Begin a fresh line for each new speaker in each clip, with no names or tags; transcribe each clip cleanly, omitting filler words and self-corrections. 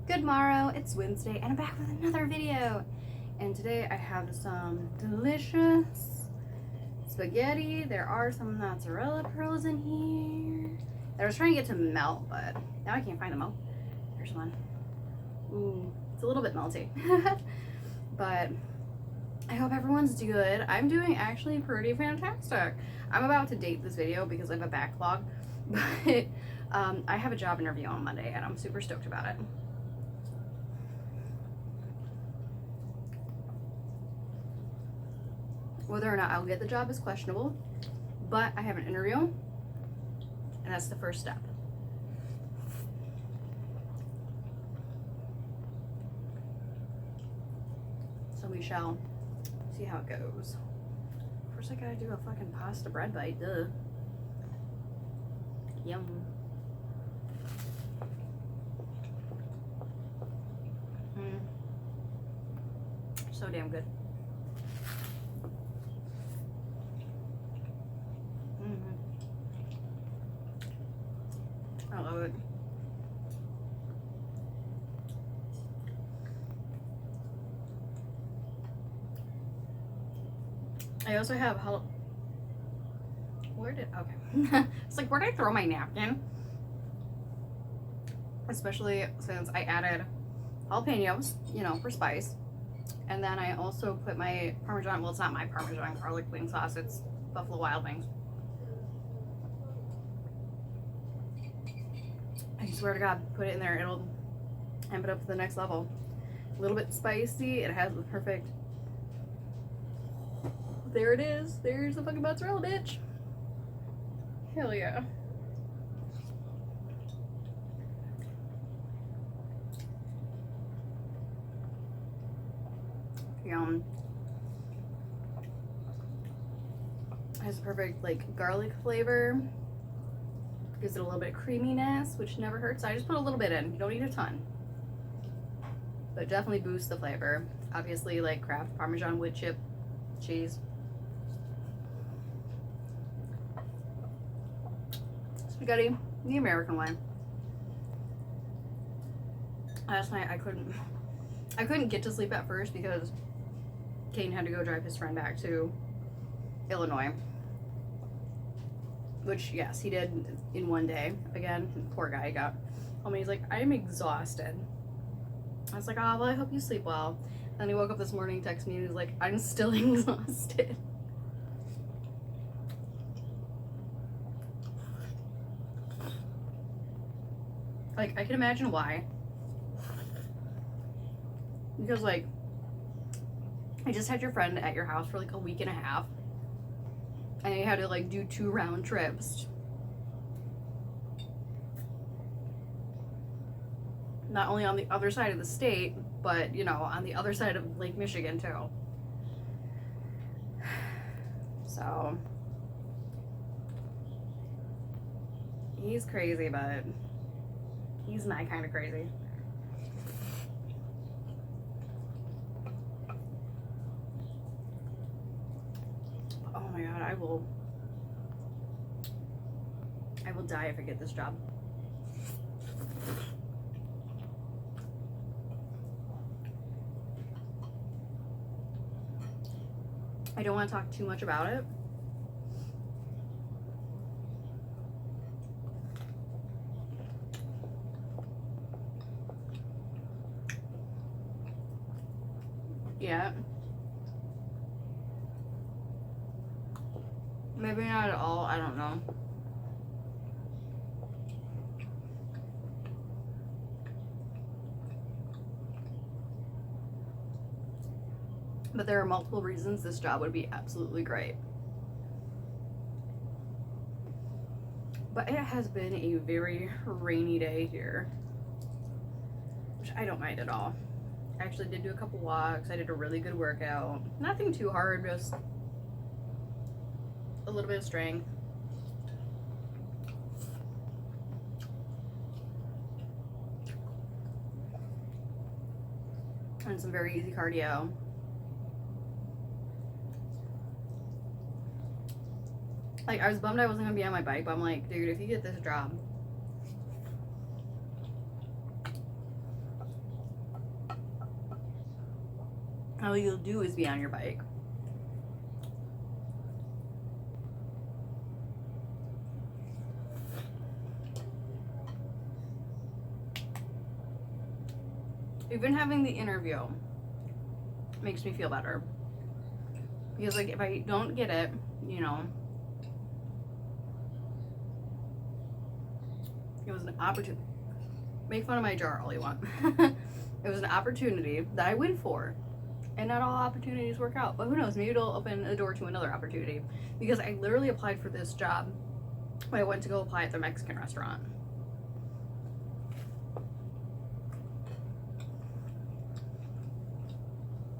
Good morrow, it's Wednesday and I'm back with another video. And today I have some delicious spaghetti. There are some mozzarella pearls in here that I was trying to get to melt, but now I can't find them. Oh, there's one. Ooh, it's a little bit melty. But I hope everyone's good. I'm doing actually pretty fantastic. I'm about to date this video because I have a backlog, but I have a job interview on Monday and I'm super stoked about it. Whether or not I'll get the job is questionable, but I have an interview, and that's the first step. So we shall see how it goes. First I gotta do a fucking pasta bread bite, duh. Yum. So damn good. I love it. I also have where did it's like, where did I throw my napkin? Especially since I added jalapenos, you know, for spice. And then I also put my Parmesan, well, it's not my Parmesan garlic wing sauce, it's Buffalo Wild Wings. I swear to God, put it in there, it'll amp it up to the next level. A little bit spicy, it has the perfect, there it is, there's the fucking mozzarella, bitch. Hell yeah. Yum. It has a perfect like garlic flavor. Gives it a little bit of creaminess, which never hurts. I just put a little bit in. You don't need a ton. But it definitely boosts the flavor. Obviously, like Kraft Parmesan wood chip cheese. Spaghetti, the American way. Last night I couldn't get to sleep at first because Kane had to go drive his friend back to Illinois. Which, yes, he did in one day. Again, poor guy got home and he's like, I am exhausted. I was like, oh, well, I hope you sleep well. And then he woke up this morning, texted me, and he was like, I'm still exhausted. Like, I can imagine why. Because, like, I just had your friend at your house for like a week and a half. And I had to like do 2 round trips. Not only on the other side of the state, but you know, on the other side of Lake Michigan too. So he's crazy, but he's my kind of crazy. Oh my God, I will die if I get this job. I don't want to talk too much about it. Yeah. Maybe not at all, I don't know. But there are multiple reasons this job would be absolutely great. But it has been a very rainy day here, which I don't mind at all. I actually did do a couple walks. I did a really good workout. Nothing too hard, just a little bit of strength. And some very easy cardio. Like, I was bummed I wasn't gonna be on my bike, but I'm like, dude, if you get this job, all you'll do is be on your bike. Even having the interview makes me feel better. Because, like, if I don't get it, you know, it was an opportunity. Make fun of my jar all you want. It was an opportunity that I went for. And not all opportunities work out. But who knows? Maybe it'll open a door to another opportunity. Because I literally applied for this job when I went to go apply at the Mexican restaurant.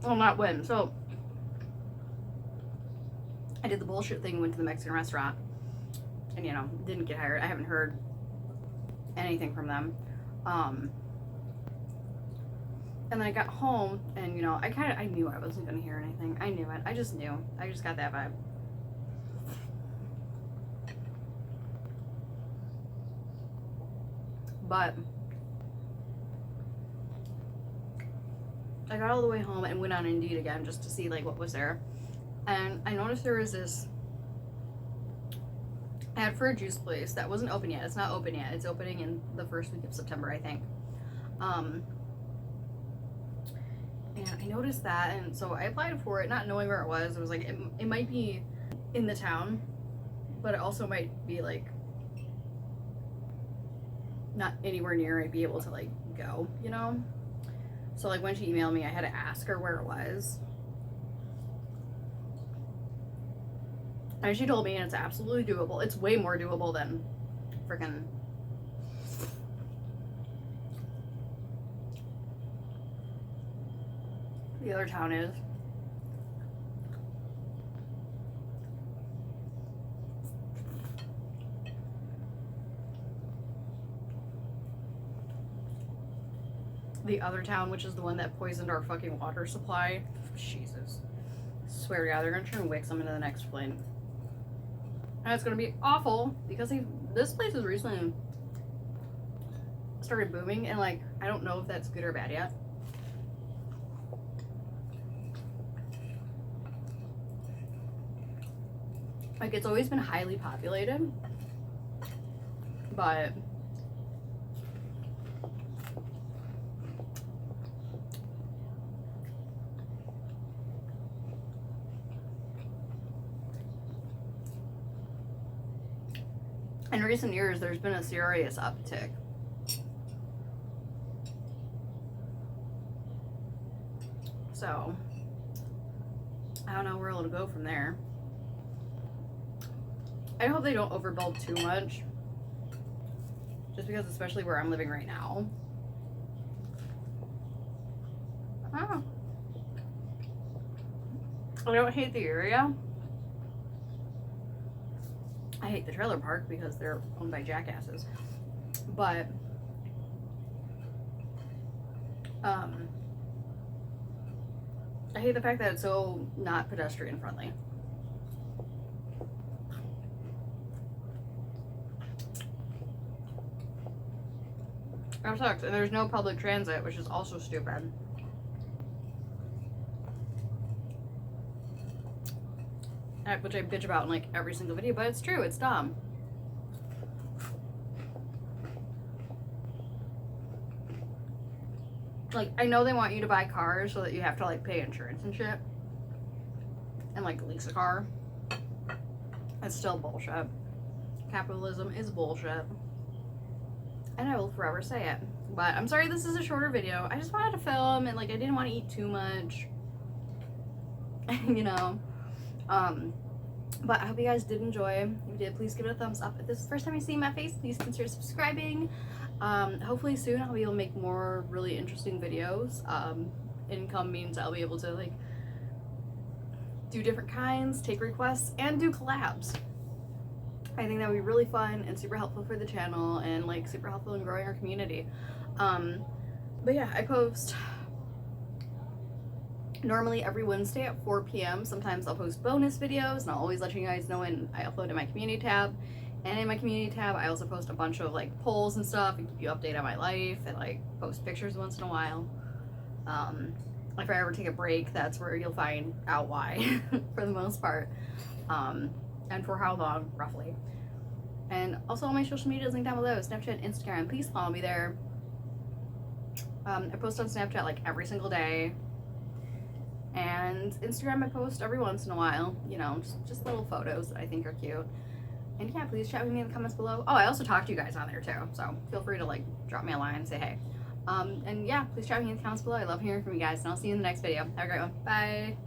Well, not when. So, I did the bullshit thing, went to the Mexican restaurant. And, you know, didn't get hired. I haven't heard anything from them. And then I got home, and, you know, I knew I wasn't going to hear anything. I knew it. I just knew. I just got that vibe. But I got all the way home and went on Indeed again just to see, like, what was there. And I noticed there was this ad for a juice place that wasn't open yet. It's not open yet. It's opening in the first week of September, I think. And I noticed that, and so I applied for it, not knowing where it was. It was like, it might be in the town, but it also might be, like, not anywhere near I'd be able to, like, go, you know? So, like, when she emailed me, I had to ask her where it was. And she told me, and it's absolutely doable. It's way more doable than freaking the other town is. The other town, which is the one that poisoned our fucking water supply. Jesus. I swear to God, they're gonna turn Wixom into the next Flint. And it's gonna be awful because this place has recently started booming, and, like, I don't know if that's good or bad yet. Like, it's always been highly populated, but in recent years, there's been a serious uptick. So, I don't know where it'll go from there. I hope they don't overbuild too much. Just because, especially where I'm living right now. Oh. I don't hate the area. I hate the trailer park because they're owned by jackasses. But I hate the fact that it's so not pedestrian friendly. That sucks. And there's no public transit, which is also stupid. Which I bitch about in, like, every single video, but it's true. It's dumb. Like, I know they want you to buy cars so that you have to, like, pay insurance and shit. And, like, lease a car. It's still bullshit. Capitalism is bullshit. And I will forever say it. But I'm sorry this is a shorter video. I just wanted to film, and, like, I didn't want to eat too much. You know. But I hope you guys did enjoy. If you did, please give it a thumbs up. If this is the first time you see my face, please consider subscribing. Hopefully soon I'll be able to make more really interesting videos. Income means I'll be able to, like, do different kinds, take requests, and do collabs. I think that would be really fun and super helpful for the channel, and, like, super helpful in growing our community. But yeah, I post normally every Wednesday at 4 p.m. Sometimes I'll post bonus videos, and I'll always let you guys know when I upload in my community tab. And in my community tab, I also post a bunch of, like, polls and stuff and keep you updated on my life, and, like, post pictures once in a while. if I ever take a break, that's where you'll find out why, for the most part, and for how long, roughly. And also all my social media is linked down below, Snapchat, Instagram. Please follow me there. I post on Snapchat like every single day. And Instagram I post every once in a while, you know, just little photos that I think are cute. And yeah, please chat with me in the comments below. Oh, I also talk to you guys on there too, so feel free to like drop me a line and say hey. And yeah, please chat with me in the comments below. I love hearing from you guys, and I'll see you in the next video. Have a great one. Bye.